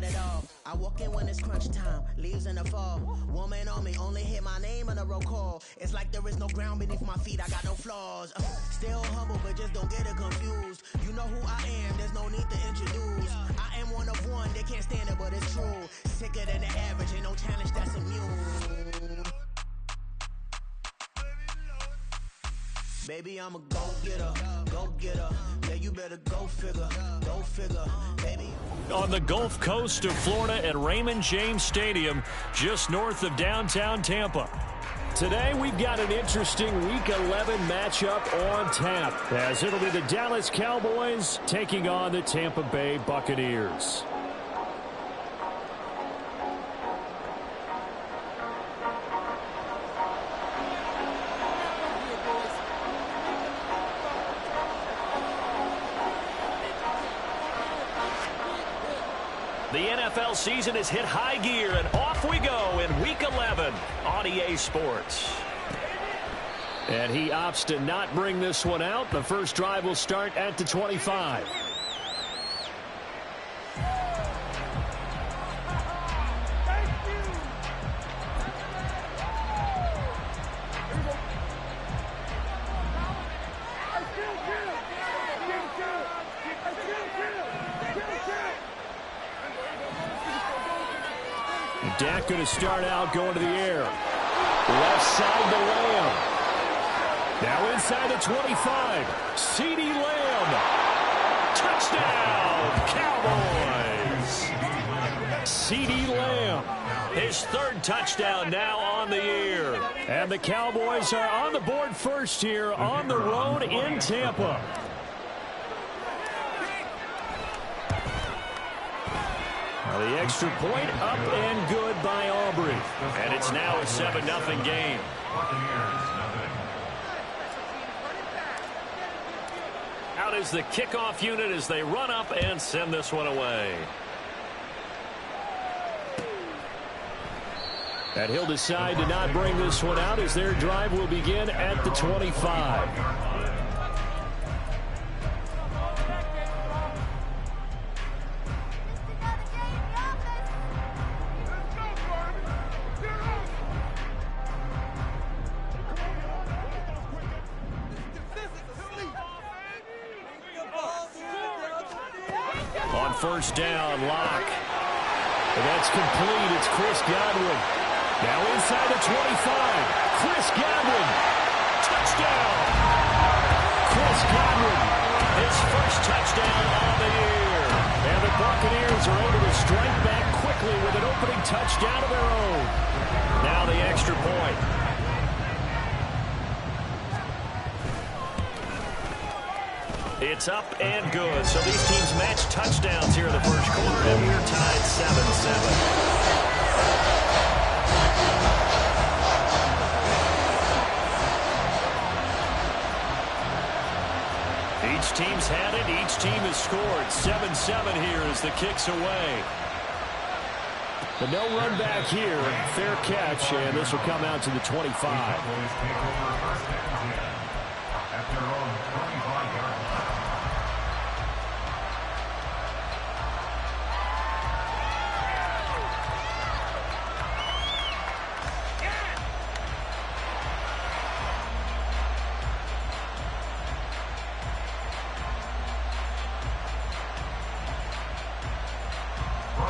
got it all. I walk in when it's crunch time, leaves in the fall. Woman on me, only hit my name on a roll call. It's like there is no ground beneath my feet, I got no flaws. Still humble, but just don't get it confused. You know who I am, there's no need to introduce. I am one of one, they can't stand it, but it's true. Sicker than the average, ain't no challenge that's immune. Baby, I'm a go-getter, go-getter. Yeah, you better go figure, baby. On the Gulf Coast of Florida at Raymond James Stadium, just north of downtown Tampa. Today, we've got an interesting Week 11 matchup on tap, as it'll be the Dallas Cowboys taking on the Tampa Bay Buccaneers. The NFL season has hit high gear, and off we go in Week 11 on EA Sports. And he opts to not bring this one out. The first drive will start at the 25. Dak going to start out going to the air. Left side to Lamb. Now inside the 25. CeeDee Lamb. Touchdown, Cowboys. CeeDee Lamb. His third touchdown now on the year. And the Cowboys are on the board first here on the road in Tampa. The extra point up and good by Aubrey. And it's now a 7-0 game. Out is the kickoff unit as they run up and send this one away. And he'll decide to not bring this one out as their drive will begin at the 25. On first down, Locke. And that's complete. It's Chris Godwin. Now inside the 25. Chris Godwin. Touchdown. Chris Godwin. His first touchdown on the year. And the Buccaneers are able to strike back quickly with an opening touchdown of their own. Now the extra point. It's up and good. So these teams match touchdowns here in the first quarter, and we're tied 7-7. Each team's had it. Each team has scored. 7-7 here as the kick's away. But no run back here. Fair catch, and this will come out to the 25.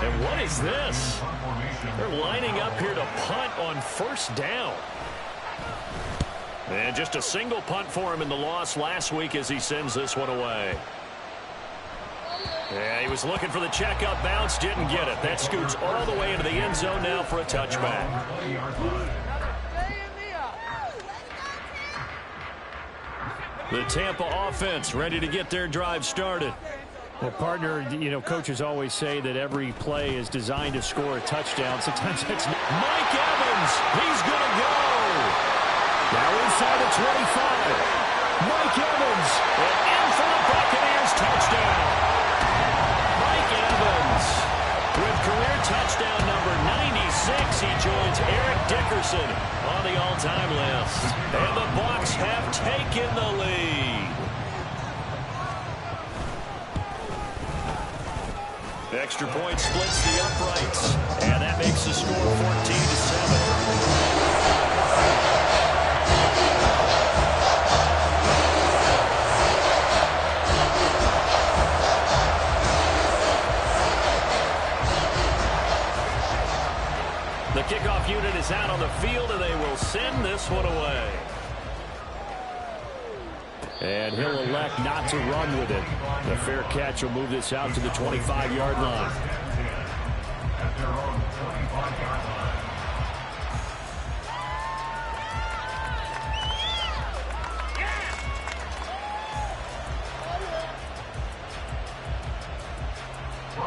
And what is this? They're lining up here to punt on first down. And just a single punt for him in the loss last week as he sends this one away. Yeah, he was looking for the checkup bounce, didn't get it. That scoots all the way into the end zone now for a touchback. The Tampa offense ready to get their drive started. Well, partner, you know, coaches always say that every play is designed to score a touchdown. Sometimes it's Mike Evans. He's going to go. Now inside the 25. Mike Evans. And in for the Buccaneers touchdown. Mike Evans with career touchdown number 96. He joins Eric Dickerson on the all-time list. And the Bucs have taken the lead. Extra point splits the uprights, and that makes the score 14-7. The kickoff unit is out on the field, and they will send this one away. And he'll elect not to run with it. The fair catch will move this out to the 25-yard line.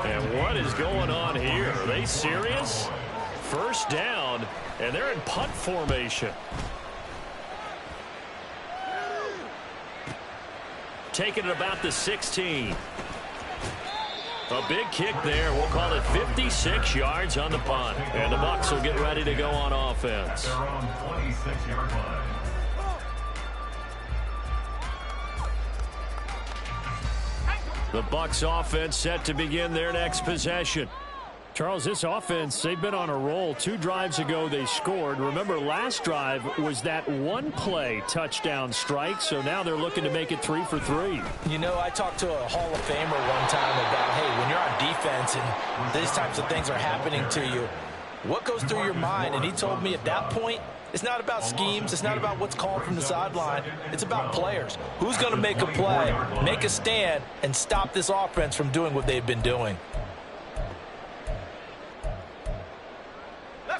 And what is going on here? Are they serious? First down, and they're in punt formation. Taking it about the 16. A big kick there. We'll call it 56 yards on the punt. And the Bucs will get ready to go on offense. The Bucs offense set to begin their next possession. Charles, this offense, they've been on a roll. 2 drives ago, they scored. Remember, last drive was that one-play touchdown strike, so now they're looking to make it 3 for 3. You know, I talked to a Hall of Famer one time about, hey, when you're on defense and these types of things are happening to you, what goes through your mind? And he told me at that point, it's not about schemes. It's not about what's called from the sideline. It's about players. Who's going to make a play, make a stand, and stop this offense from doing what they've been doing?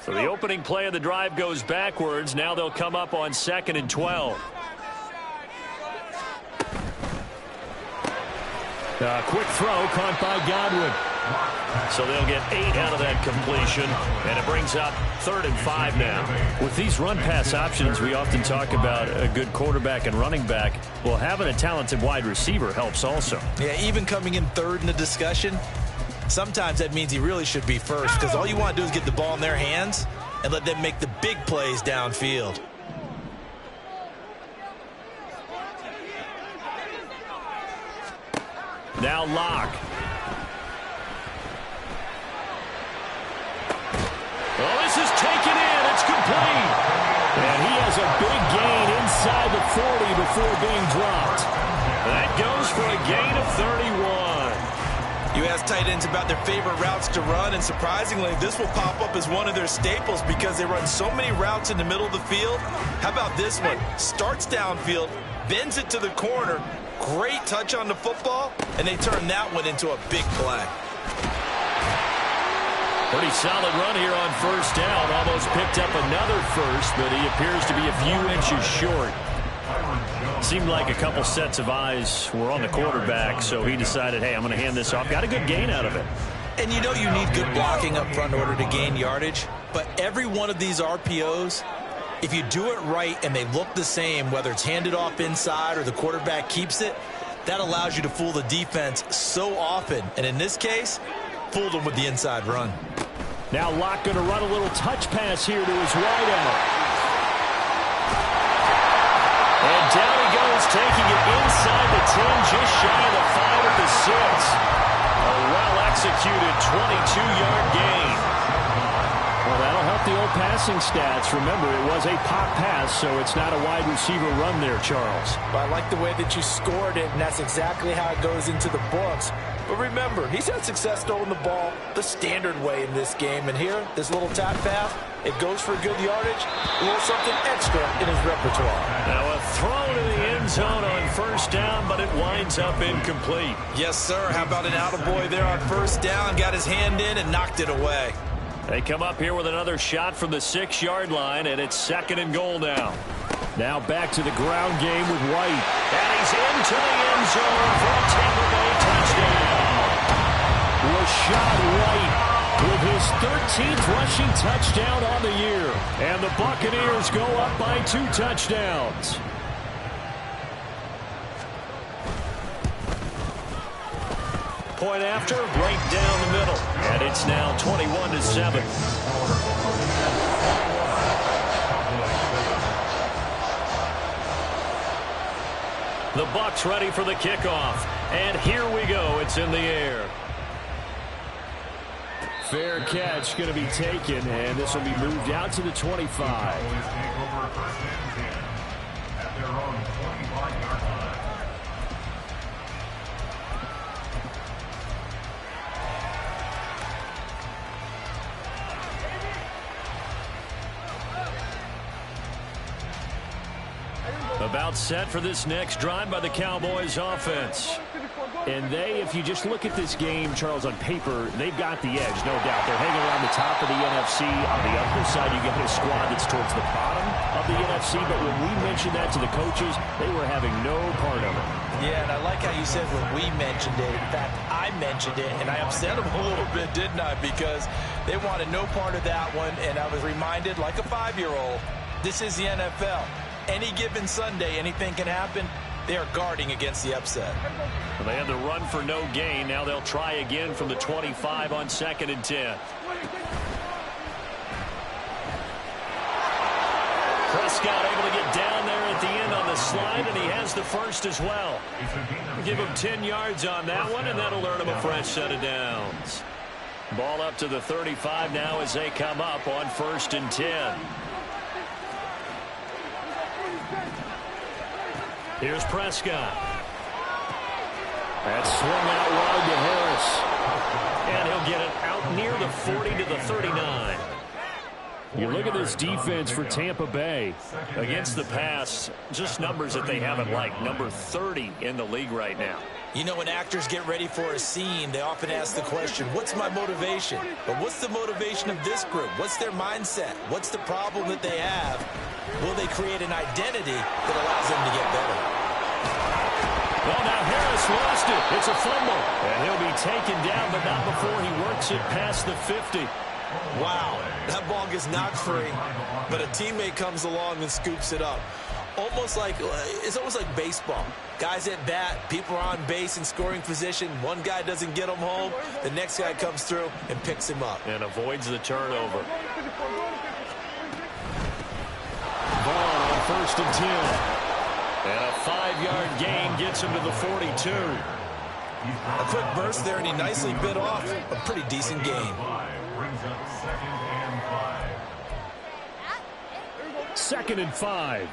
So the opening play of the drive goes backwards. Now they'll come up on 2nd and 12. A quick throw caught by Godwin. So they'll get 8 out of that completion, and it brings up 3rd and 5 now. With these run-pass options, we often talk about a good quarterback and running back. Well, having a talented wide receiver helps also. Yeah, even coming in 3rd in the discussion, sometimes that means he really should be first, because all you want to do is get the ball in their hands and let them make the big plays downfield. Now Locke. Oh, this is taken in. It's complete. And he has a big gain inside the 40 before being dropped. That goes for a gain of 31. You ask tight ends about their favorite routes to run, and surprisingly, this will pop up as one of their staples because they run so many routes in the middle of the field. How about this one? Starts downfield, bends it to the corner, great touch on the football, and they turn that one into a big play. Pretty solid run here on first down. Almost picked up another first, but he appears to be a few inches short. Seemed like a couple sets of eyes were on the quarterback, so he decided, hey, I'm going to hand this off. Got a good gain out of it. And you know you need good blocking up front in order to gain yardage, but every one of these RPOs, if you do it right and they look the same, whether it's handed off inside or the quarterback keeps it, that allows you to fool the defense so often. And in this case, fooled them with the inside run. Now Locke going to run a little touch pass here to his wideout. And down he goes, taking it inside the 10, just shy of the 5 at the 6. A well-executed 22-yard gain. Well, that'll help the old passing stats. Remember, it was a pop pass, so it's not a wide receiver run there, Charles. Well, I like the way that you scored it, and that's exactly how it goes into the books. But remember, he's had success throwing the ball the standard way in this game. And here, this little tap pass, it goes for good yardage, a little something extra in his repertoire. Now a throw to the end zone on first down, but it winds up incomplete. Yes, sir. How about an attaboy there on first down? Got his hand in and knocked it away. They come up here with another shot from the 6-yard line, and it's 2nd and goal now. Now back to the ground game with White. And he's into the end zone for a Tampa Bay touchdown. Rashad White with his 13th rushing touchdown on the year. And the Buccaneers go up by 2 touchdowns. Point after, right down the middle. And it's now 21-7. The Bucs ready for the kickoff. And here we go. It's in the air. Fair catch going to be taken, and this will be moved out to the 25. About set for this next drive by the Cowboys offense. And if you just look at this game, Charles, on paper, they've got the edge, no doubt. They're hanging around the top of the NFC. On the other side, you get a squad that's towards the bottom of the NFC. But when we mentioned that to the coaches, they were having no part of it. Yeah, and I like how you said when we mentioned it. In fact, I mentioned it, and I upset them a little bit, didn't I? Because they wanted no part of that one, and I was reminded, like a 5-year-old, this is the NFL. Any given Sunday, anything can happen. They are guarding against the upset. Well, they had the run for no gain. Now they'll try again from the 25 on 2nd and 10. Prescott able to get down there at the end on the slide, and he has the first as well. Give him 10 yards on that one, and that'll earn him a fresh set of downs. Ball up to the 35 now as they come up on 1st and 10. Here's Prescott. That's swung out wide to Harris. And he'll get it out near the 40 to the 39. You look at this defense for Tampa Bay. Against the pass, just numbers that they haven't liked. Number 30 in the league right now. You know, when actors get ready for a scene, they often ask the question, what's my motivation? But what's the motivation of this group? What's their mindset? What's the problem that they have? Will they create an identity that allows them to get better? Well, now Harris lost it. It's a fumble. And he'll be taken down, but not before he works it past the 50. Wow, that ball gets knocked free, but a teammate comes along and scoops it up. It's almost like baseball. Guys at bat, people are on base in scoring position. One guy doesn't get him home. The next guy comes through and picks him up. And avoids the turnover. Ball on 1st and 10. And a 5-yard gain gets him to the 42. A quick burst there, and he nicely bit off a pretty decent gain. Second and 5.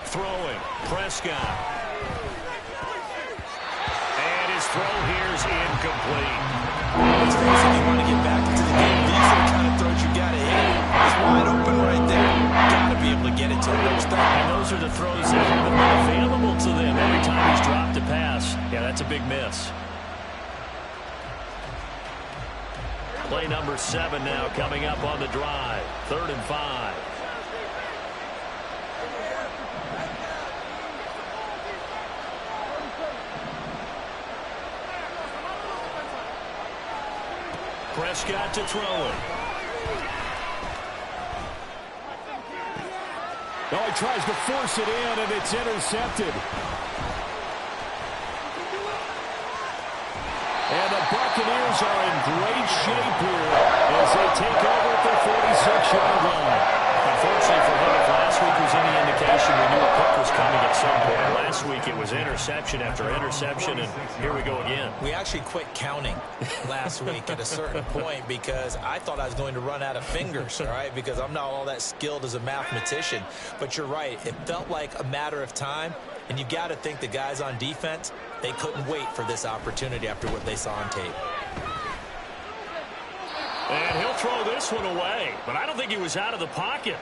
Throwing, Prescott. And his throw here is incomplete. Let's face it, you want to get back into the game. These are the kind of throws you got to hit. He's wide open right there. Got to be able to get it to him next time. And those are the throws that haven't been available to them every time he's dropped a pass. Yeah, that's a big miss. Play number 7 now coming up on the drive. 3rd and 5. Prescott to throw it. Oh, he tries to force it in, and it's intercepted. And the Buccaneers are in great shape here as they take over at their 46-yard line. Unfortunately for him, if last week was any indication, we knew a pick was coming at some point. Last week it was interception after interception, and here we go again. We actually quit counting last week at a certain point because I thought I was going to run out of fingers, all right, because I'm not all that skilled as a mathematician. But you're right. It felt like a matter of time, and you got to think the guys on defense, they couldn't wait for this opportunity after what they saw on tape. And he'll throw this one away, but I don't think he was out of the pocket.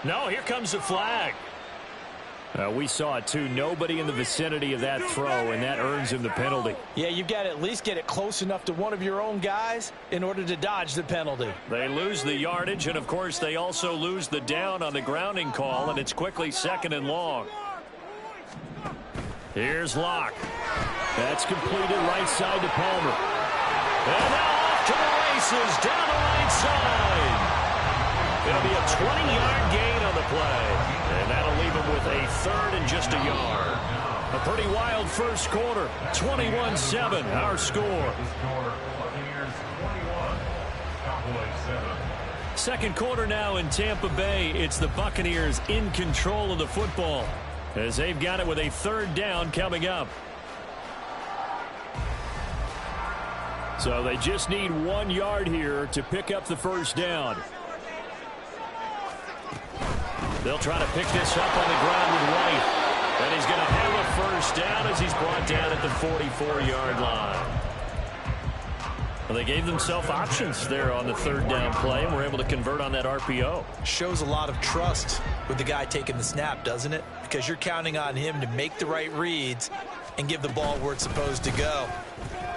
No, here comes the flag. We saw it, too. Nobody in the vicinity of that throw, and that earns him the penalty. Yeah, you've got to at least get it close enough to one of your own guys in order to dodge the penalty. They lose the yardage, and, of course, they also lose the down on the grounding call, and it's quickly 2nd and long. Here's Locke. That's completed right side to Palmer. And now off to the races down the right side. It'll be a 20-yard gain on the play. And that'll leave him with a 3rd and just a yard. A pretty wild first quarter. 21-7, our score. Second quarter now in Tampa Bay. It's the Buccaneers in control of the football. as they've got it with a 3rd down coming up. So they just need 1 yard here to pick up the 1st down. They'll try to pick this up on the ground with White. And he's going to have a 1st down as he's brought down at the 44-yard line. Well, they gave themselves options there on the 3rd down play and were able to convert on that RPO. Shows a lot of trust with the guy taking the snap, doesn't it? Because you're counting on him to make the right reads and give the ball where it's supposed to go.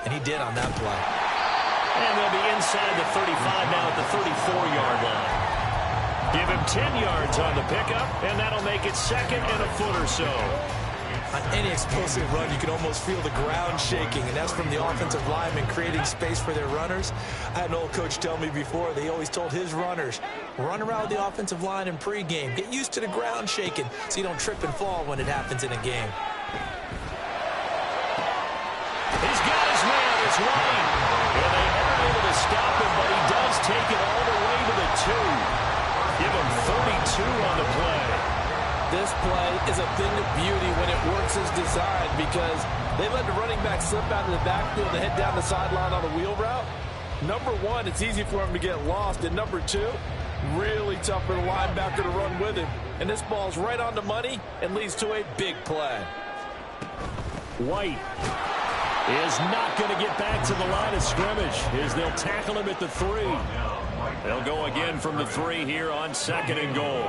And he did on that play. And they'll be inside the 35 now at the 34-yard line. Give him 10 yards on the pickup, and that'll make it 2nd and a foot or so. On any explosive run, you can almost feel the ground shaking, and that's from the offensive linemen creating space for their runners. I had an old coach tell me before, they always told his runners, run around with the offensive line in pregame. Get used to the ground shaking so you don't trip and fall when it happens in a game. He's got his man. It's White. And they aren't able to stop him, but he does take it all the way to the 2. Give him 32 on the play. This play is a thing of beauty when it works as designed because they let the running back slip out of the backfield and head down the sideline on a wheel route. Number 1, it's easy for him to get lost. And number 2, really tough for the linebacker to run with him. And this ball's right on the money and leads to a big play. White is not going to get back to the line of scrimmage as they'll tackle him at the 3. They'll go again from the 3 here on 2nd and goal.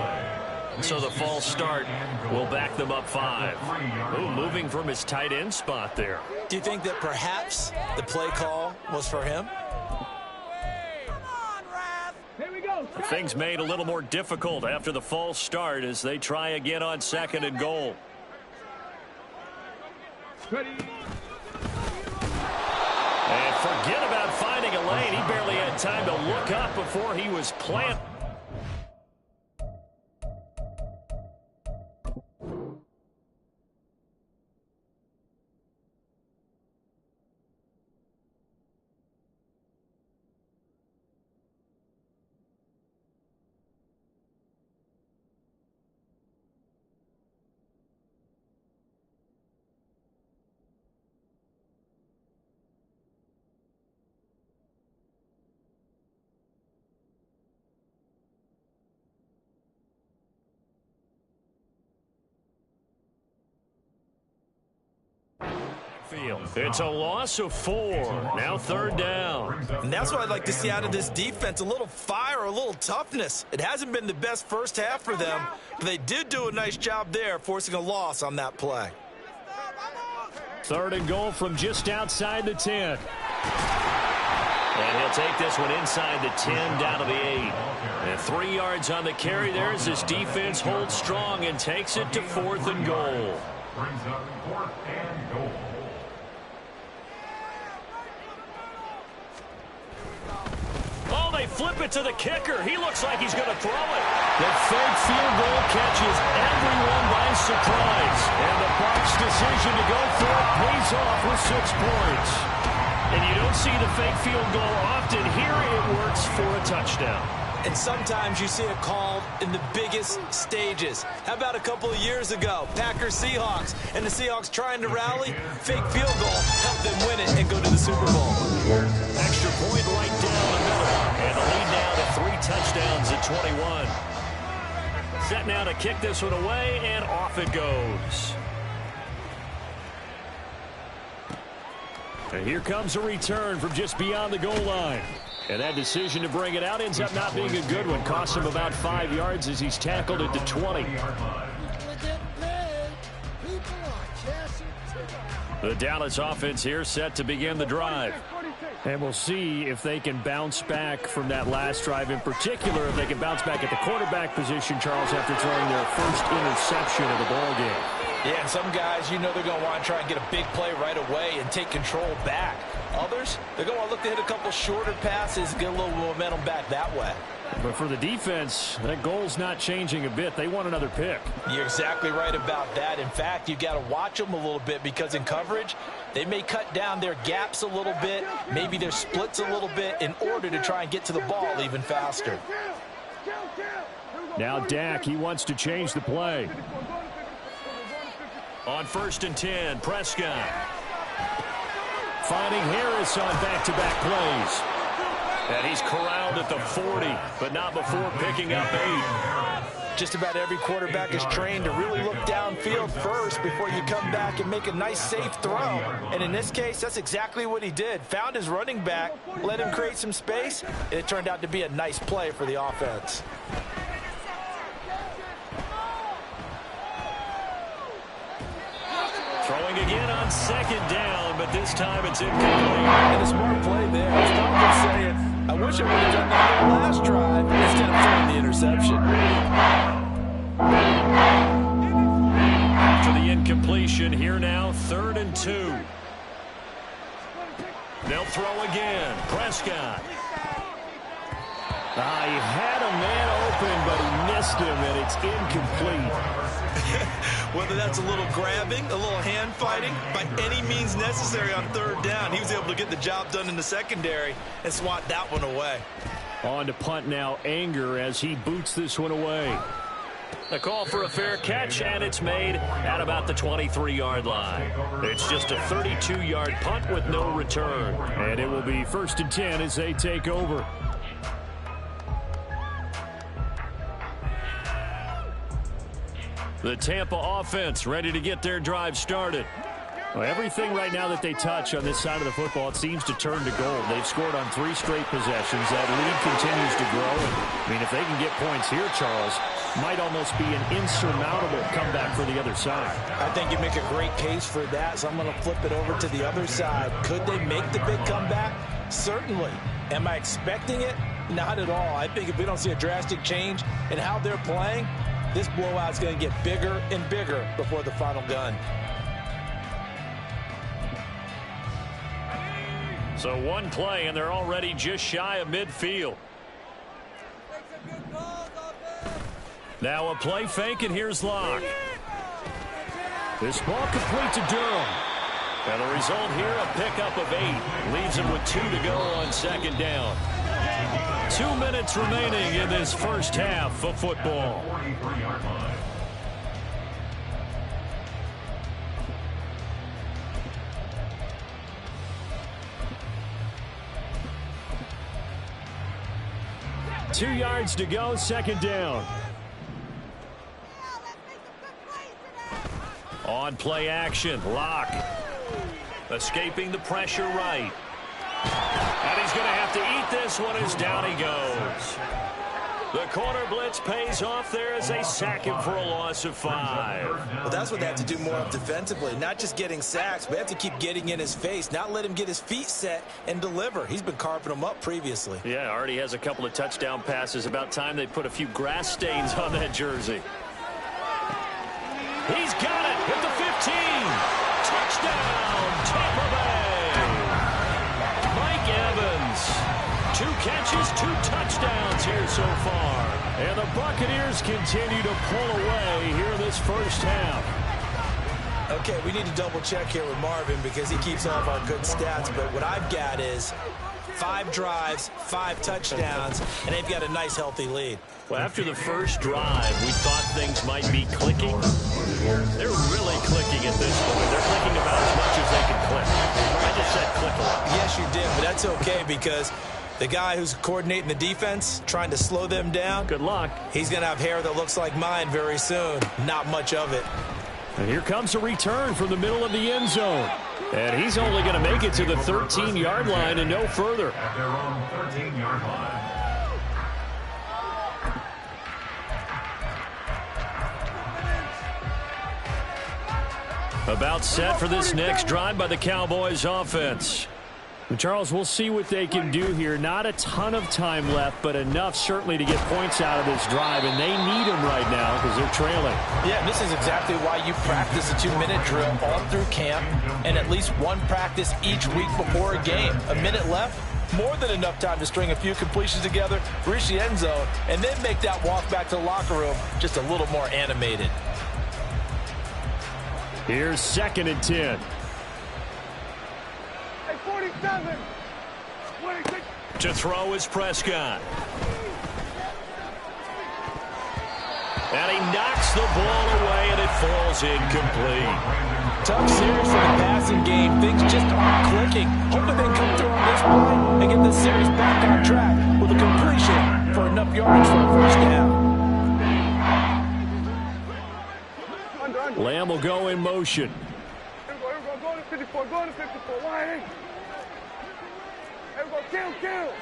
So the false start will back them up 5. Ooh, moving from his tight end spot there. Do you think that perhaps the play call was for him? Things made a little more difficult after the false start as they try again on 2nd and goal. And forget about finding a lane. He barely had time to look up before he was planted. It's a loss of 4. Now 3rd down. And that's what I'd like to see out of this defense. A little fire, a little toughness. It hasn't been the best first half for them, but they did do a nice job there, forcing a loss on that play. 3rd and goal from just outside the 10. And he'll take this one inside the 10 down to the 8. And 3 yards on the carry there as this defense holds strong and takes it to 4th and goal. Brings up 4th and goal. Oh, they flip it to the kicker. He looks like he's going to throw it. The fake field goal catches everyone by surprise. And the Bucs' decision to go for it pays off with 6 points. And you don't see the fake field goal often. Here it works for a touchdown. And sometimes you see it called in the biggest stages. How about a couple of years ago, Packers-Seahawks, and the Seahawks trying to rally? Fake field goal helped them win it and go to the Super Bowl. Extra point right down the middle. And the lead now to 3 touchdowns at 21. Set now to kick this one away, and off it goes. And here comes a return from just beyond the goal line. And that decision to bring it out ends up not being a good one. Costs him about 5 yards as he's tackled at the 20. The Dallas offense here set to begin the drive. And we'll see if they can bounce back from that last drive, in particular if they can bounce back at the quarterback position, Charles, after throwing their first interception of the ballgame. Yeah, and some guys, you know they're going to want to try and get a big play right away and take control back. Others, they're going to look to hit a couple shorter passes, get a little momentum back that way. But for the defense, that goal's not changing a bit. They want another pick. You're exactly right about that. In fact, you've got to watch them a little bit because in coverage, they may cut down their gaps a little bit, maybe their splits a little bit in order to try and get to the ball even faster. Now Dak, he wants to change the play. On 1st and 10, Prescott. Finding Harris on back-to-back plays. And he's corralled at the 40, but not before picking up 8. Just about every quarterback is trained to really look downfield first before you come back and make a nice, safe throw. And in this case, that's exactly what he did. Found his running back, let him create some space, and it turned out to be a nice play for the offense. Throwing again on 2nd down, but this time it's incomplete. And a smart play there. Stockton saying, I wish I would have done that on the last drive instead of throwing the interception. After the incompletion, here now, 3rd and 2. They'll throw again. Prescott. He had a man open, but he missed him, and it's incomplete. Whether that's a little grabbing, a little hand fighting, by any means necessary on 3rd down, he was able to get the job done in the secondary and swat that one away. On to punt now, Anger, as he boots this one away. The call for a fair catch, and it's made at about the 23-yard line. It's just a 32-yard punt with no return. And it will be 1st and 10 as they take over. The Tampa offense ready to get their drive started. Well, everything right now that they touch on this side of the football, it seems to turn to gold. They've scored on 3 straight possessions. That lead continues to grow. And, if they can get points here, Charles, might almost be an insurmountable comeback for the other side. I think you make a great case for that, so I'm going to flip it over to the other side. Could they make the big comeback? Certainly. Am I expecting it? Not at all. I think if we don't see a drastic change in how they're playing, this blowout's going to get bigger and bigger before the final gun. So one play, and they're already just shy of midfield. Now a play fake, and here's Locke. This ball complete to Durham. And the result here, a pickup of 8. Leaves him with 2 to go on 2nd down. 2 minutes remaining in this first half of football. Two yards to go, 2nd down. On play action, Locke. Escaping the pressure right. And he's going to have to eat this one as down he goes. The corner blitz pays off there as they sack him for a loss of 5. Well, that's what they have to do more of defensively. Not just getting sacks, but they have to keep getting in his face, not let him get his feet set and deliver. He's been carping them up previously. Yeah, already has a couple of touchdown passes. About time they put a few grass stains on that jersey. He's got it at the 15. Touchdown, Tampa Bay. Mike Evans. 2 catches, 2 touchdowns here so far. And the Buccaneers continue to pull away here in this first half. Okay, we need to double check here with Marvin because he keeps all of our good stats. But what I've got is 5 drives, 5 touchdowns, and they've got a nice, healthy lead. Well, after the first drive, we thought things might be clicking. They're really clicking at this point. They're clicking about as much as they can click. I just said click a lot. Yes, you did, but that's okay because the guy who's coordinating the defense, trying to slow them down, good luck. He's going to have hair that looks like mine very soon. Not much of it. And here comes a return from the middle of the end zone. And he's only going to make it to the 13-yard line and no further. At their own 13-yard line. About set for this next drive by the Cowboys offense. And Charles, we'll see what they can do here. Not a ton of time left, but enough certainly to get points out of this drive, and they need them right now because they're trailing. Yeah, and this is exactly why you practice a 2-minute drill all through camp and at least one practice each week before a game. A minute left, more than enough time to string a few completions together, reach the end zone, and then make that walk back to the locker room just a little more animated. Here's 2nd and 10. To throw is Prescott. And he knocks the ball away, and it falls incomplete. Tough series for the passing game. Things just aren't clicking. Hoping they come through on this play and get this series back on track with a completion for enough yardage for a first down. Lamb will go in motion. Here we go. Go to 54. Go to 54. Wide. Here we go. Kill.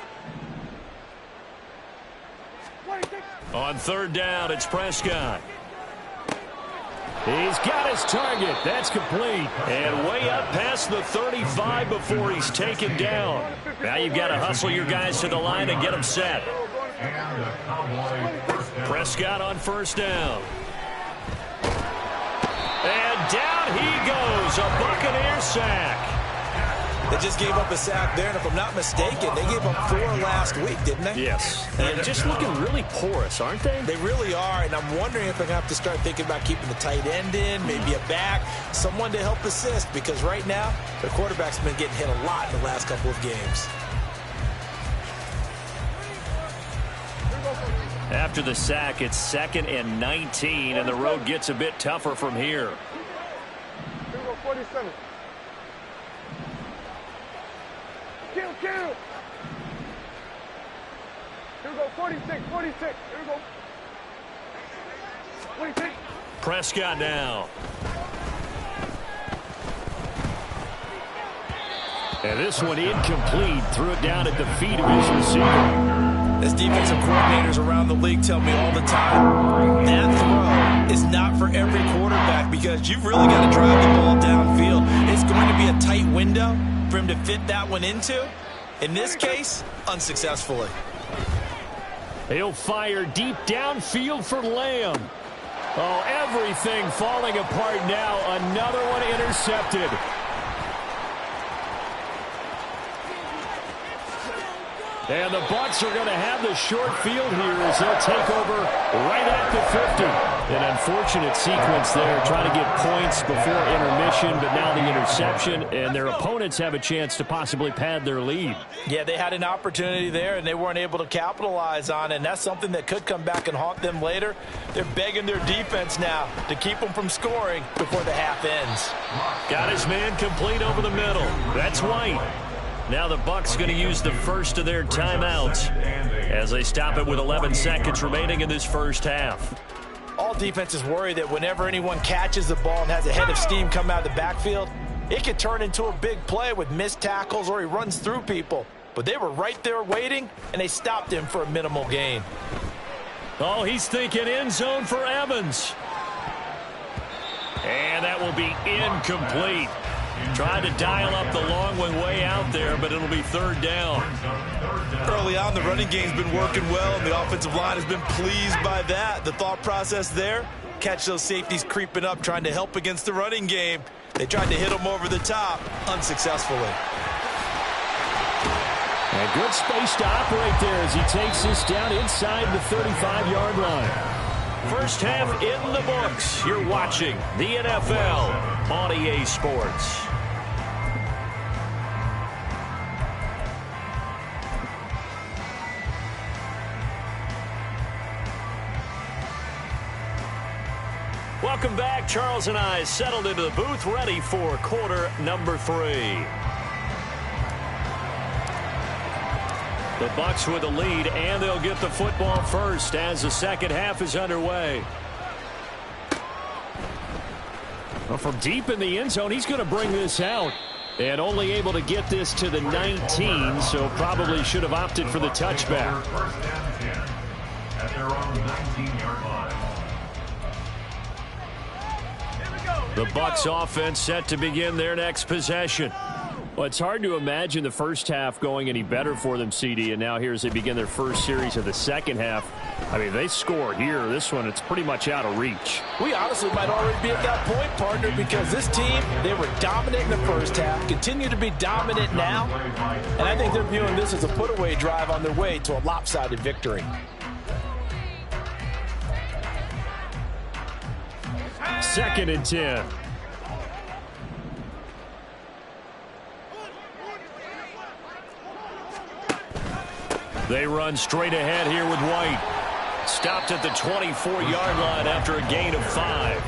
On third down, it's Prescott. He's got his target. That's complete. And way up past the 35 before he's taken down. Now you've got to hustle your guys to the line and get them set. Prescott on first down. And down he goes. A Buccaneer sack. They just gave up a sack there, and if I'm not mistaken, they gave up 4 last week, didn't they? Yes. And just looking really porous, aren't they? They really are, and I'm wondering if they're going to have to start thinking about keeping the tight end in, maybe a back, someone to help assist, because right now, their quarterback's been getting hit a lot in the last couple of games. After the sack, it's 2nd and 19, and the road gets a bit tougher from here. Here we go, 47. Kill. Here we go, 46. Here we go. 46. Prescott now. And this one incomplete. Threw it down at the feet of his receiver. As defensive coordinators around the league tell me all the time, that throw is not for every quarterback because you've really got to drive the ball downfield. It's going to be a tight window for him to fit that one into. In this case, unsuccessfully. He'll fire deep downfield for Lamb. Oh, everything falling apart now. Another one intercepted. And the Bucs are going to have the short field here as they'll take over right at the 50. An unfortunate sequence there, trying to get points before intermission, but now the interception, and their opponents have a chance to possibly pad their lead. Yeah, they had an opportunity there, and they weren't able to capitalize on it, and that's something that could come back and haunt them later. They're begging their defense now to keep them from scoring before the half ends. Got his man complete over the middle. That's White. Now the Bucs going to use the first of their timeouts as they stop it with 11 seconds remaining in this first half. All defenses worry that whenever anyone catches the ball and has a head of steam come out of the backfield, it could turn into a big play with missed tackles or he runs through people. But they were right there waiting, and they stopped him for a minimal gain. Oh, he's thinking end zone for Evans. And that will be incomplete. Tried to dial up the long one way out there, but it'll be third down. Early on, the running game's been working well, and the offensive line has been pleased by that. The thought process there, catch those safeties creeping up, trying to help against the running game. They tried to hit them over the top, unsuccessfully. And good space to operate there as he takes this down inside the 35-yard line. First half in the books. You're watching the NFL on EA Sports. Welcome back. Charles and I settled into the booth, ready for quarter number 3. The Bucs with the lead, and they'll get the football first as the second half is underway. Well, from deep in the end zone, he's going to bring this out. And only able to get this to the 19, so probably should have opted for the touchback. First and 10 at their own 19-yard line. The Bucs offense set to begin their next possession. Well, it's hard to imagine the first half going any better for them, CD, and now here as they begin their first series of the second half. I mean, they score here. This one, it's pretty much out of reach. We honestly might already be at that point, partner, because this team, they were dominant in the first half, continue to be dominant now, and I think they're viewing this as a put-away drive on their way to a lopsided victory. Second and 10. They run straight ahead here with White. Stopped at the 24-yard line after a gain of 5.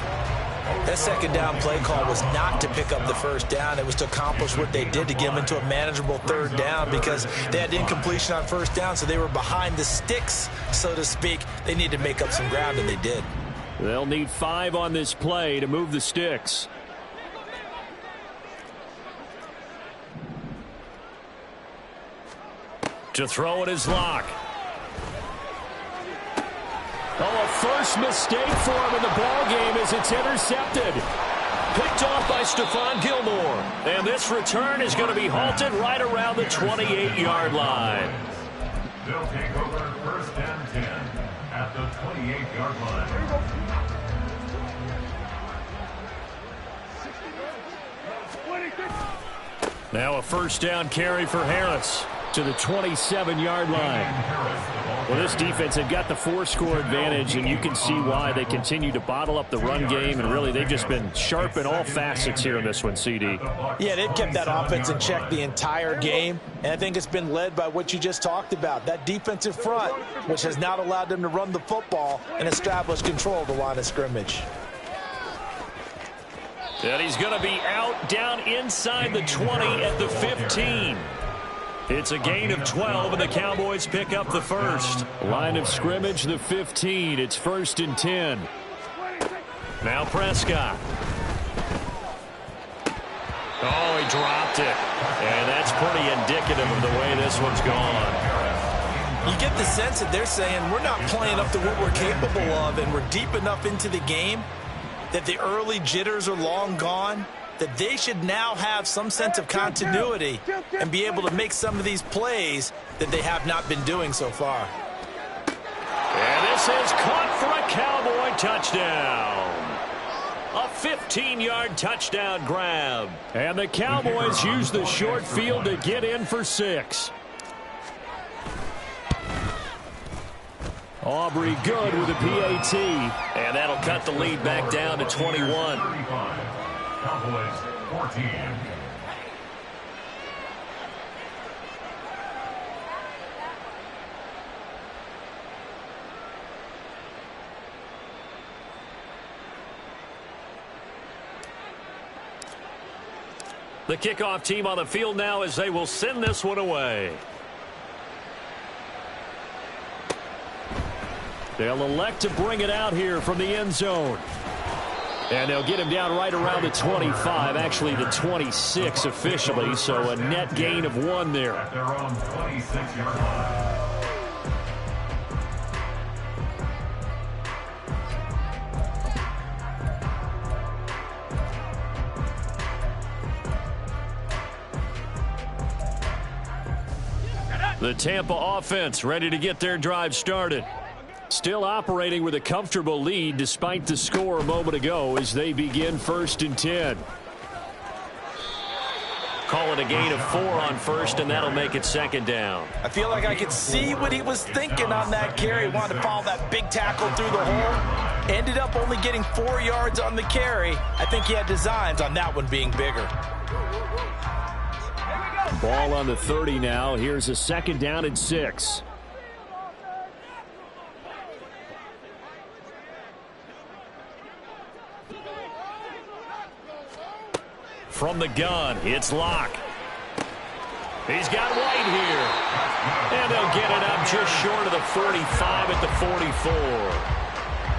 That second down play call was not to pick up the first down. It was to accomplish what they did to get them into a manageable third down because they had incompletion on first down, so they were behind the sticks, so to speak. They needed to make up some ground, and they did. They'll need 5 on this play to move the sticks. To throw it is Locke. Oh, a first mistake for him in the ball game as it's intercepted. Picked off by Stephon Gilmore. And this return is going to be halted right around the 28-yard line. They'll take over first and 10 at the 28-yard line. Now a first down carry for Harris to the 27-yard line. Well, this defense had got the 4-score advantage, and you can see why they continue to bottle up the run game, and really they've just been sharp in all facets here in this one, CD. Yeah, they've kept that offense in check the entire game, and I think it's been led by what you just talked about, that defensive front, which has not allowed them to run the football and establish control of the line of scrimmage. And he's going to be out down inside the 20 at the 15. It's a gain of 12, and the Cowboys pick up the first. Line of scrimmage, the 15. It's 1st and 10. Now Prescott. Oh, he dropped it. And that's pretty indicative of the way this one's gone. You get the sense that they're saying we're not playing up to what we're capable of, and we're deep enough into the game that the early jitters are long gone, that they should now have some sense of continuity and be able to make some of these plays that they have not been doing so far. And this is caught for a Cowboy touchdown. A 15-yard touchdown grab. And the Cowboys use the short field to get in for 6. Aubrey good with a PAT. And that'll cut the lead back down to 21. Cowboys 14. The kickoff team on the field now as they will send this one away. They'll elect to bring it out here from the end zone. And they'll get him down right around the 25, actually the 26 officially, so a net gain of 1 there. At their own 26-yard line. The Tampa offense ready to get their drive started. Still operating with a comfortable lead despite the score a moment ago as they begin 1st and 10. Call it a gain of 4 on first, and that'll make it 2nd down. I feel like I could see what he was thinking on that carry. Wanted to follow that big tackle through the hole. Ended up only getting 4 yards on the carry. I think he had designs on that one being bigger. Ball on the 30 now. Here's a 2nd down and 6. From the gun, it's Locke. He's got White here. And they'll get it up just short of the 45 at the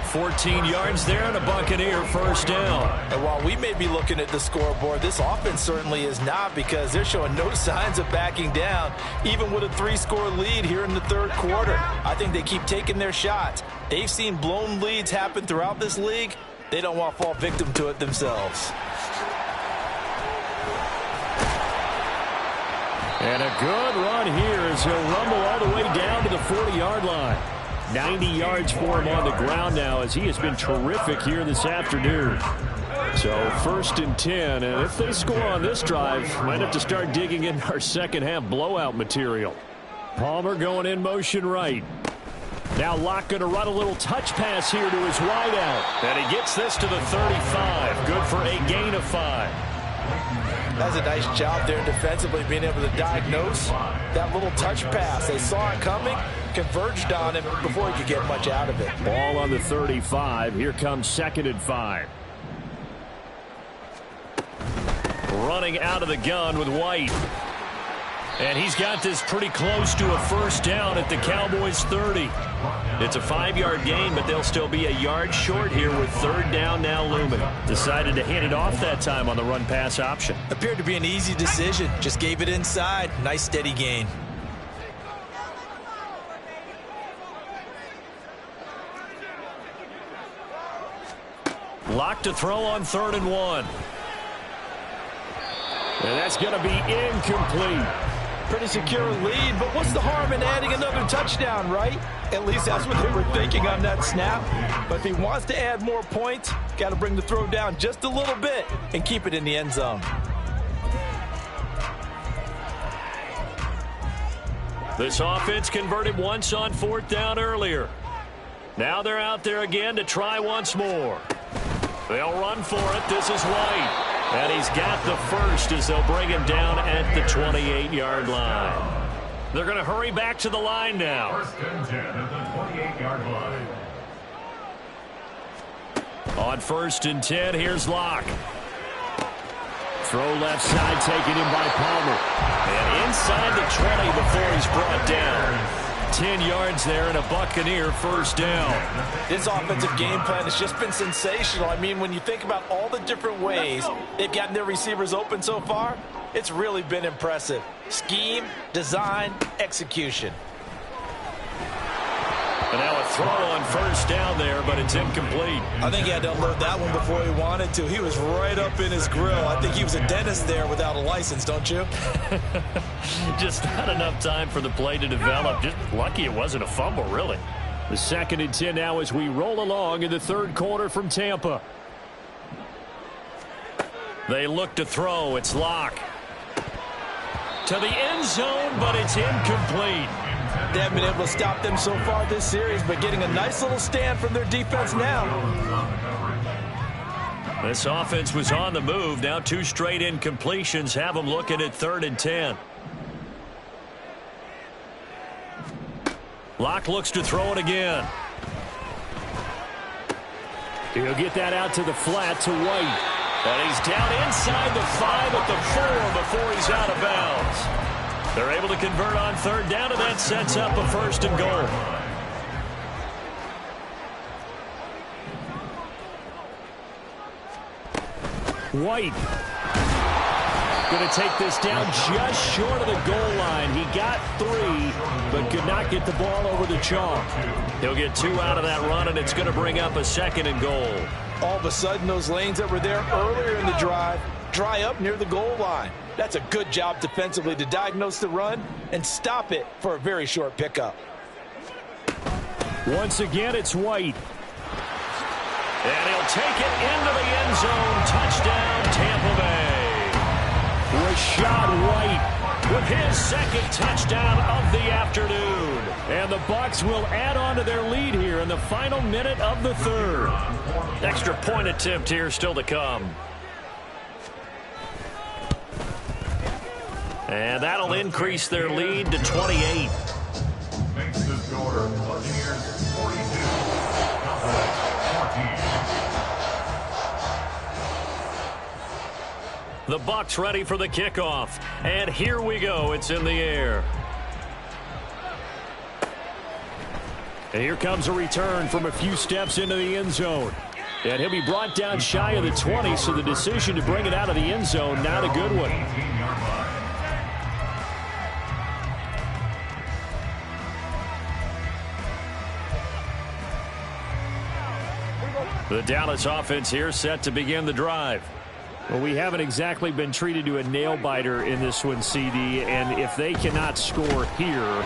44. 14 yards there and a Buccaneer first down. And while we may be looking at the scoreboard, this offense certainly is not, because they're showing no signs of backing down, even with a 3-score lead here in the 3rd quarter. I think they keep taking their shots. They've seen blown leads happen throughout this league. They don't want to fall victim to it themselves. And a good run here as he'll rumble all the way down to the 40-yard line. 90 yards for him on the ground now as he has been terrific here this afternoon. So 1st and 10, and if they score on this drive, might have to start digging in our second-half blowout material. Palmer going in motion right. Now Locke going to run a little touch pass here to his wideout. And he gets this to the 35. Good for a gain of 5. That's a nice job there defensively, being able to diagnose that little touch pass. They saw it coming, converged on him before he could get much out of it. Ball on the 35. Here comes 2nd and 5. Running out of the gun with White. And he's got this pretty close to a first down at the Cowboys' 30. It's a 5-yard gain, but they'll still be a yard short here with 3rd down now looming. Decided to hand it off that time on the run-pass option. Appeared to be an easy decision. Just gave it inside. Nice steady gain. Lock to throw on 3rd and 1. And that's going to be incomplete. Pretty secure lead, but what's the harm in adding another touchdown, right? At least that's what they were thinking on that snap. But if he wants to add more points, got to bring the throw down just a little bit and keep it in the end zone. This offense converted once on 4th down earlier. Now they're out there again to try once more. They'll run for it. This is White. And he's got the first as they'll bring him down at the 28-yard line. They're going to hurry back to the line now. 1st and 10 at the 28-yard line. On 1st and 10, here's Locke. Throw left side, taken in by Palmer. And inside the 20 before he's brought down. 10 yards there and a Buccaneer first down. This offensive game plan has just been sensational. I mean, when you think about all the different ways they've gotten their receivers open so far, it's really been impressive. Scheme, design, execution. And now a throw on 1st down there, but it's incomplete. I think he had to unload that one before he wanted to. He was right up in his grill. I think he was a dentist there without a license, don't you? Just not enough time for the play to develop. Just lucky it wasn't a fumble, really. The 2nd and 10 now as we roll along in the 3rd quarter from Tampa. They look to throw. It's Locke. To the end zone, but it's incomplete. They haven't been able to stop them so far this series, but getting a nice little stand from their defense now. This offense was on the move. Now 2 straight incompletions have them looking at 3rd and 10. Locke looks to throw it again. He'll get that out to the flat to White. And he's down inside the 5 at the 4 before he's out of bounds. They're able to convert on 3rd down, and that sets up a 1st and goal. White going to take this down just short of the goal line. He got 3, but could not get the ball over the chalk. He'll get 2 out of that run, and it's going to bring up a 2nd and goal. All of a sudden, those lanes that were there earlier in the drive dry up near the goal line. That's a good job defensively to diagnose the run and stop it for a very short pickup. Once again, it's White. And he'll take it into the end zone. Touchdown, Tampa Bay. Rashad White with his 2nd touchdown of the afternoon. And the Bucs will add on to their lead here in the final minute of the 3rd. Extra point attempt here still to come. And that'll increase their lead to 28. Makes the score Buccaneers 42, Cowboys 14. The Bucs ready for the kickoff. And here we go. It's in the air. And here comes a return from a few steps into the end zone. And he'll be brought down shy of the 20, so the decision to bring it out of the end zone, not a good one. The Dallas offense here set to begin the drive. Well, we haven't exactly been treated to a nail-biter in this one, CD, and if they cannot score here,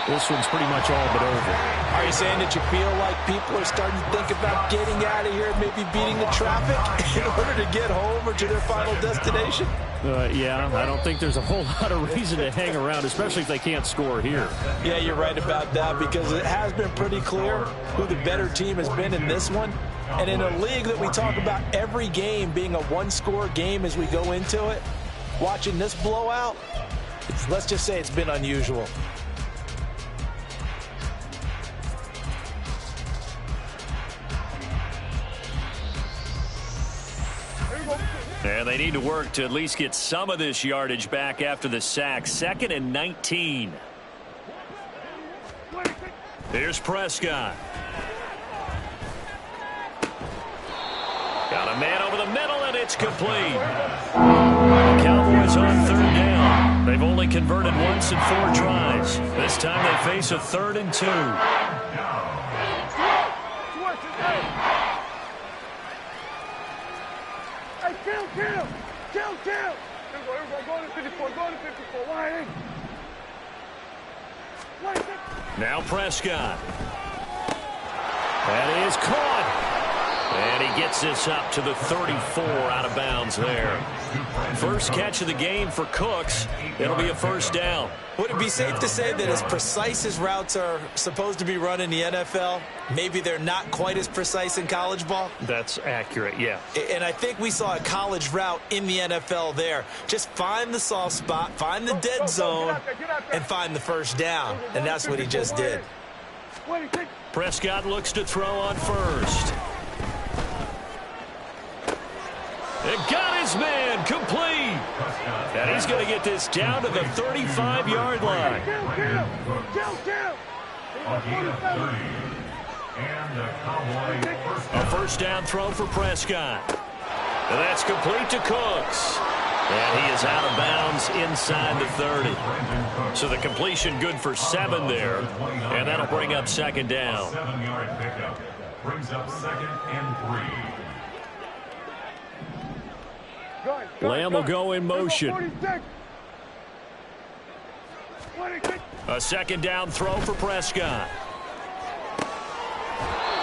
this one's pretty much all but over. Are you saying that you feel like people are starting to think about getting out of here and maybe beating the traffic in order to get home or to their final destination? Yeah, I don't think there's a whole lot of reason to hang around, especially if they can't score here. Yeah, you're right about that, because it has been pretty clear who the better team has been in this one. And in a league that we talk about every game being a one-score game as we go into it, watching this blowout, let's just say it's been unusual. And they need to work to at least get some of this yardage back after the sack. 2nd and 19. Here's Prescott. Got a man over the middle, and it's complete. The Cowboys on 3rd down. They've only converted once in 4 tries. This time they face a 3rd and 2. Kill. Go to 54, wide in. Now Prescott. That is caught. And he gets this up to the 34 out of bounds there. First catch of the game for Cooks. It'll be a 1st down. Would it be safe to say that as precise as routes are supposed to be run in the NFL, maybe they're not quite as precise in college ball? That's accurate, yeah. And I think we saw a college route in the NFL there. Just find the soft spot, find the dead zone, and find the 1st down. And that's what he just did. Prescott looks to throw on 1st. It got his man complete. And he's going to get this down to the 35-yard line. A 1st down throw for Prescott. And that's complete to Cooks. And he is out of bounds inside the 30. So the completion good for 7 there. And that'll bring up 2nd down. 7-yard pickup. Brings up 2nd and 3. Lamb will go in motion. A 2nd down throw for Prescott.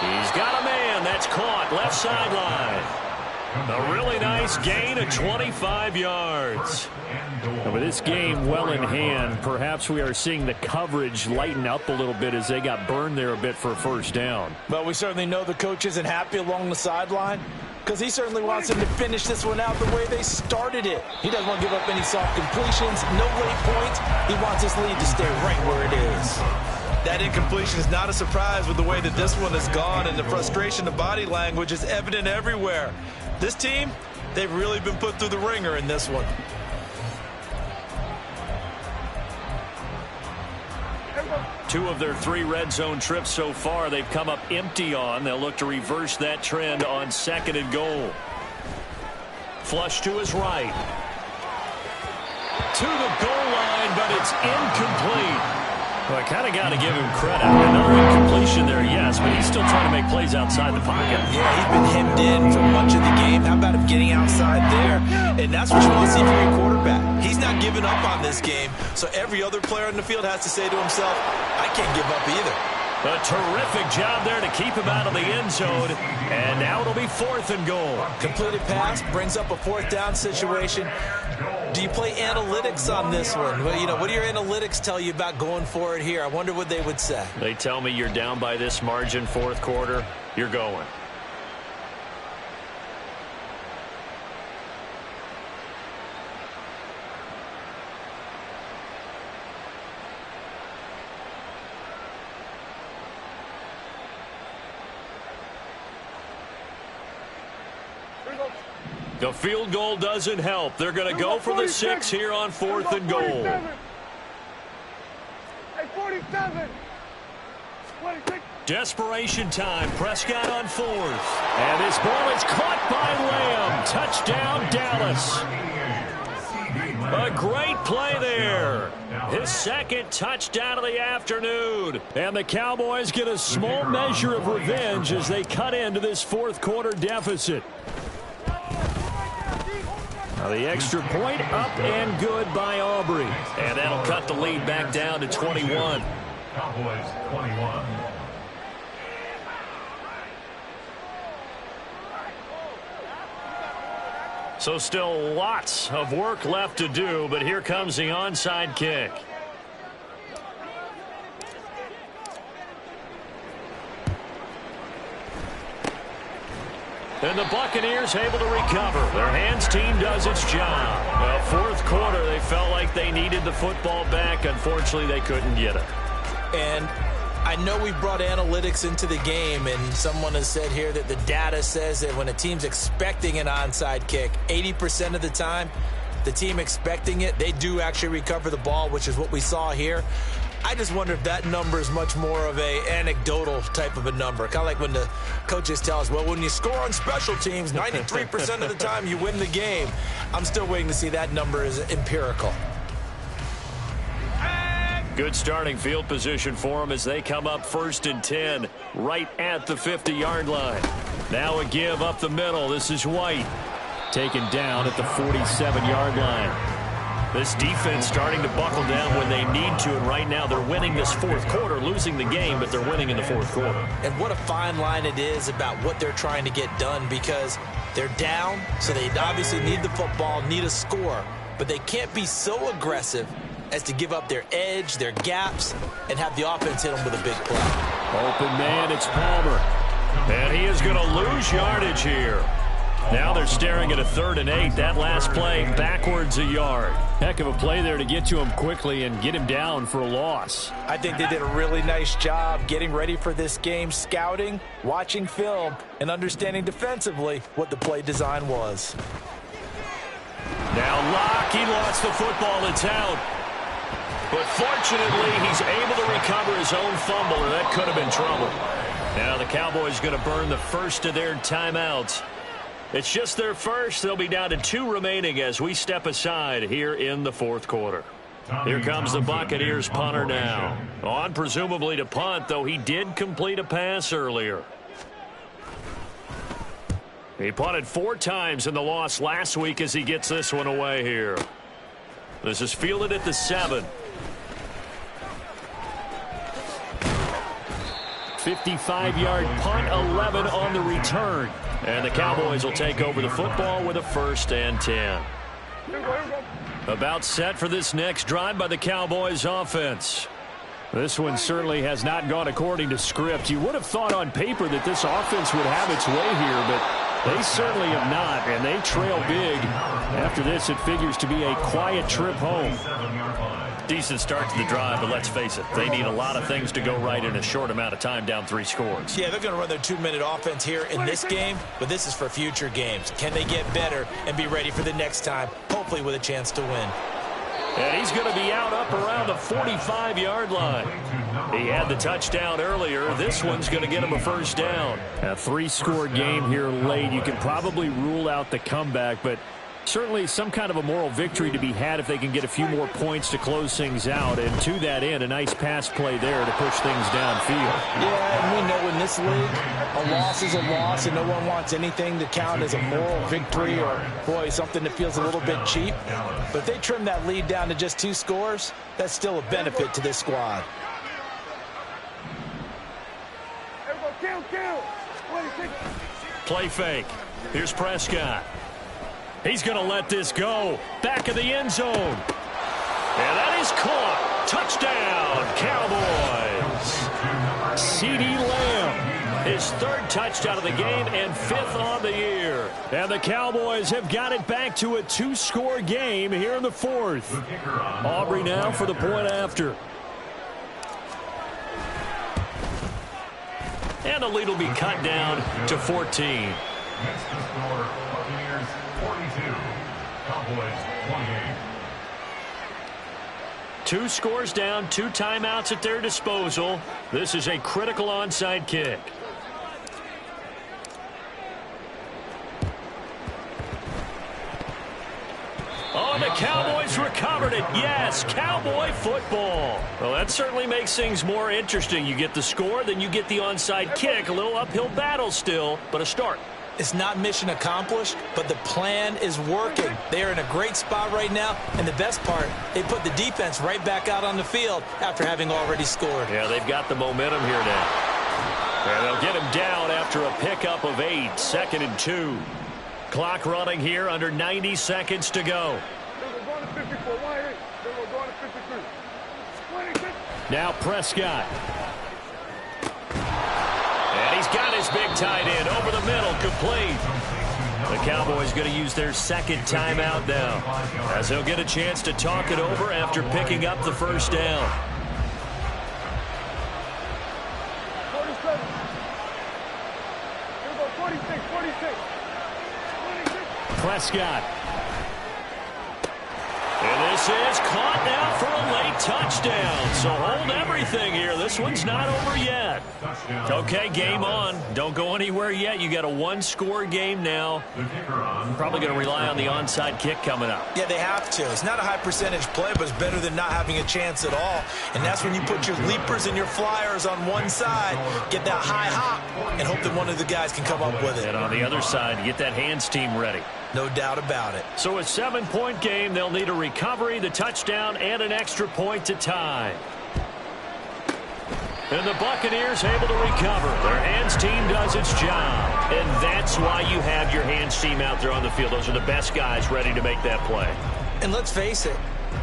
He's got a man. That's caught. Left sideline. A really nice gain of 25 yards. And with this game well in hand, perhaps we are seeing the coverage lighten up a little bit as they got burned there a bit for a 1st down. But we certainly know the coach isn't happy along the sideline, because he certainly wants them to finish this one out the way they started it. He doesn't want to give up any soft completions, no late points. He wants his lead to stay right where it is. That incompletion is not a surprise with the way that this one has gone, and the frustration, the body language is evident everywhere. This team, they've really been put through the ringer in this one. Two of their 3 red zone trips so far, they've come up empty on. They'll look to reverse that trend on 2nd and goal. Flush to his right. To the goal line, but it's incomplete. Well, I kind of got to give him credit. Another incompletion there, yes, but he's still trying to make plays outside the pocket. Yeah, he's been hemmed in for much of the game. How about him getting outside there? And that's what you want to see from your quarterback. He's not giving up on this game, so every other player in the field has to say to himself, I can't give up either. A terrific job there to keep him out of the end zone. And now it'll be 4th and goal. Completed pass brings up a 4th down situation. Do you play analytics on this one? Well, what do your analytics tell you about going for it here? I wonder what they would say. They tell me you're down by this margin 4th quarter, you're going. The field goal doesn't help. They're going to go for the 6 here on 4th and goal. Hey, 47. Desperation time. Prescott on 4th. And this ball is caught by Lamb. Touchdown, Dallas. A great play there. His 2nd touchdown of the afternoon. And the Cowboys get a small measure of revenge as they cut into this 4th quarter deficit. Now the extra point up and good by Aubrey. And that'll cut the lead back down to 21. Cowboys 21. So still lots of work left to do, but here comes the onside kick. And the Buccaneers able to recover. Their hands team does its job. Well, fourth quarter, they felt like they needed the football back. Unfortunately, they couldn't get it. And I know we brought analytics into the game, and someone has said here that the data says that when a team's expecting an onside kick, 80% of the time, the team expecting it, they do actually recover the ball, which is what we saw here. I just wonder if that number is much more of a anecdotal type of a number. Kind of like when the coaches tell us, well, when you score on special teams, 93% of the time you win the game. I'm still waiting to see that number is empirical. Good starting field position for them as they come up 1st and 10 right at the 50-yard line. Now a give up the middle. This is White. Taken down at the 47-yard line. This defense starting to buckle down when they need to, and right now they're winning this fourth quarter, losing the game, but they're winning in the fourth quarter. And what a fine line it is about what they're trying to get done, because they're down, so they obviously need the football, need a score, but they can't be so aggressive as to give up their edge, their gaps, and have the offense hit them with a big play. Open man, it's Palmer. And he is going to lose yardage here. Now they're staring at a 3rd and 8. That last play backwards a yard. Heck of a play there to get to him quickly and get him down for a loss. I think they did a really nice job getting ready for this game, scouting, watching film, and understanding defensively what the play design was. Now Locke, he lost the football. It's out. But fortunately, he's able to recover his own fumble, and that could have been trouble. Now the Cowboys going to burn the first of their timeouts. It's just their first. They'll be down to 2 remaining as we step aside here in the fourth quarter. Here comes the Buccaneers punter now. On presumably to punt, though he did complete a pass earlier. He punted 4 times in the loss last week as he gets this one away here. This is fielded at the 7. 55-yard punt, 11 on the return. And the Cowboys will take over the football with a 1st and 10. About set for this next drive by the Cowboys offense. This one certainly has not gone according to script. You would have thought on paper that this offense would have its way here, but they certainly have not, and they trail big. After this, it figures to be a quiet trip home. Decent start to the drive, but let's face it, they need a lot of things to go right in a short amount of time, down 3 scores. Yeah, they're going to run their 2-minute offense here in this game, but this is for future games. Can they get better and be ready for the next time, hopefully with a chance to win? And he's going to be out up around the 45-yard line. He had the touchdown earlier. This one's going to get him a 1st down. A 3-score game here late. You can probably rule out the comeback, but certainly some kind of a moral victory to be had if they can get a few more points to close things out. And to that end, a nice pass play there to push things downfield. Yeah, and we know in this league, a loss is a loss, and no one wants anything to count as a moral victory or, boy, something that feels a little bit cheap. But if they trim that lead down to just 2 scores, that's still a benefit to this squad. Play fake. Here's Prescott. He's going to let this go. Back of the end zone. And that is caught. Touchdown, Cowboys. CeeDee Lamb, his 3rd touchdown of the game and 5th on the year. And the Cowboys have got it back to a 2-score game here in the 4th. Aubrey now for the point after. And the lead will be cut down to 14. Next to score, Buccaneers 42, Cowboys 28. 2 scores down, 2 timeouts at their disposal. This is a critical onside kick. Oh, and the Cowboys recovered it. Yes, Cowboy football. Well, that certainly makes things more interesting. You get the score, then you get the onside kick. A little uphill battle still, but a start. It's not mission accomplished, but the plan is working. They are in a great spot right now, and the best part, they put the defense right back out on the field after having already scored. Yeah, they've got the momentum here now. And they'll get him down after a pickup of 8, 2nd and 2. Clock running here, under 90 seconds to go. Now Prescott. And he's he's got his big tight end over the middle, complete. The Cowboys going to use their second timeout now, as they'll get a chance to talk it over after picking up the first down. 47. Here we go, 46, 46. 26. Prescott. And this is caught now for a late touchdown. So hold everything here. This one's not over yet. Okay, game on. Don't go anywhere yet. You got a one-score game now. Probably going to rely on the onside kick coming up. Yeah, they have to. It's not a high percentage play, but it's better than not having a chance at all. And that's when you put your leapers and your flyers on one side, get that high hop, and hope that one of the guys can come up with it. And on the other side, get that hands team ready. No doubt about it. So a 7-point game. They'll need a recovery, the touchdown, and an extra point to tie. And the Buccaneers able to recover. Their hands team does its job. And that's why you have your hands team out there on the field. Those are the best guys ready to make that play. And let's face it,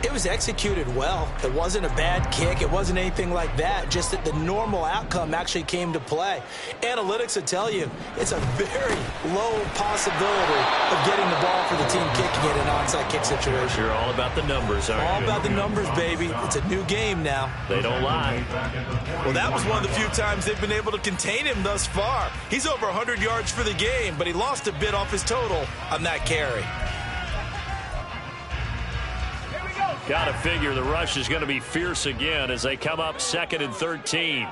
it was executed well. It wasn't a bad kick. It wasn't anything like that. Just that the normal outcome actually came to play. Analytics will tell you it's a very low possibility of getting the ball for the team kicking it in an onside kick situation. You're all about the numbers, aren't you? All about the numbers, baby. It's a new game now. They don't lie. Well, that was one of the few times they've been able to contain him thus far. He's over 100 yards for the game, but he lost a bit off his total on that carry. Got to figure the rush is going to be fierce again as they come up 2nd and 13.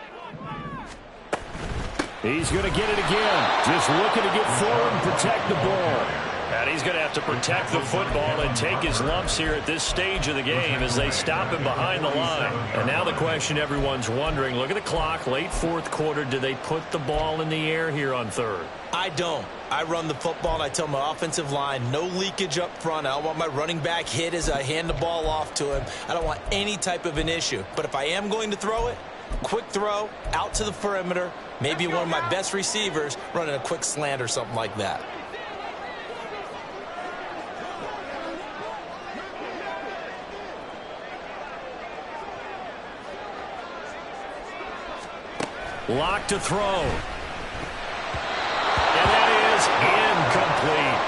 He's going to get it again. Just looking to get forward and protect the ball. And he's going to have to protect the football and take his lumps here at this stage of the game as they stop him behind the line. And now the question everyone's wondering, look at the clock, late 4th quarter, do they put the ball in the air here on 3rd? I don't. I run the football, and I tell my offensive line, no leakage up front. I don't want my running back hit as I hand the ball off to him. I don't want any type of an issue. But if I am going to throw it, quick throw, out to the perimeter, maybe one of my best receivers running a quick slant or something like that. Lock to throw. And that is incomplete.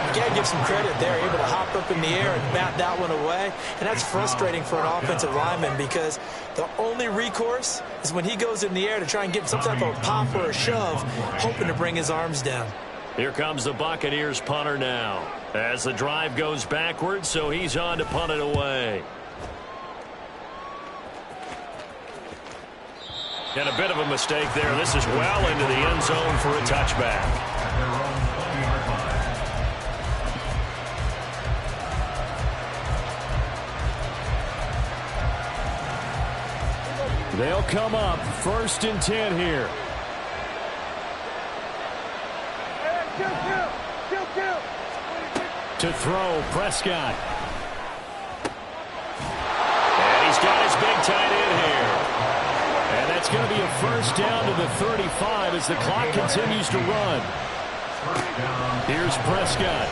You got to give some credit there, able to hop up in the air and bat that one away. And that's frustrating for an offensive lineman because the only recourse is when he goes in the air to try and get some type of pop or a shove, hoping to bring his arms down. Here comes the Buccaneers punter now as the drive goes backwards, so he's on to punt it away. And a bit of a mistake there. This is well into the end zone for a touchback. They'll come up 1st and 10 here. Kill. To throw, Prescott. And he's got his big tight end here. And that's going to be a first down to the 35 as the clock continues to run. Here's Prescott.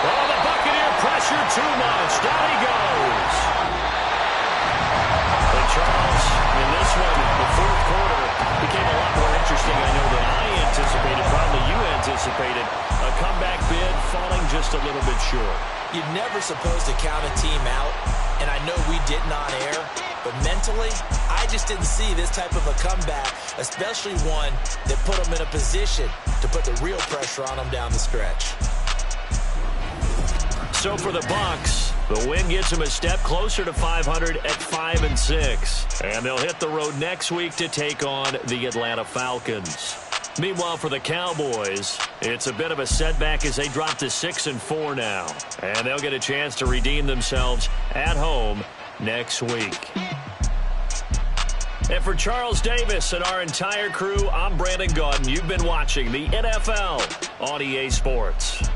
Oh, the Buccaneer pressure too much. Down he goes. And Charles, in this one, the 4th quarter became a lot more interesting, I know, than I anticipated. Probably you anticipated. A comeback bid falling just a little bit short. You're never supposed to count a team out, and I know we didn't on air, but mentally, I just didn't see this type of a comeback, especially one that put them in a position to put the real pressure on them down the stretch. So for the Bucs, the win gets them a step closer to 500 at 5-6. And they'll hit the road next week to take on the Atlanta Falcons. Meanwhile, for the Cowboys, it's a bit of a setback as they drop to 6-4 now. And they'll get a chance to redeem themselves at home next week. And for Charles Davis and our entire crew, I'm Brandon Gaudin. You've been watching the NFL on EA Sports.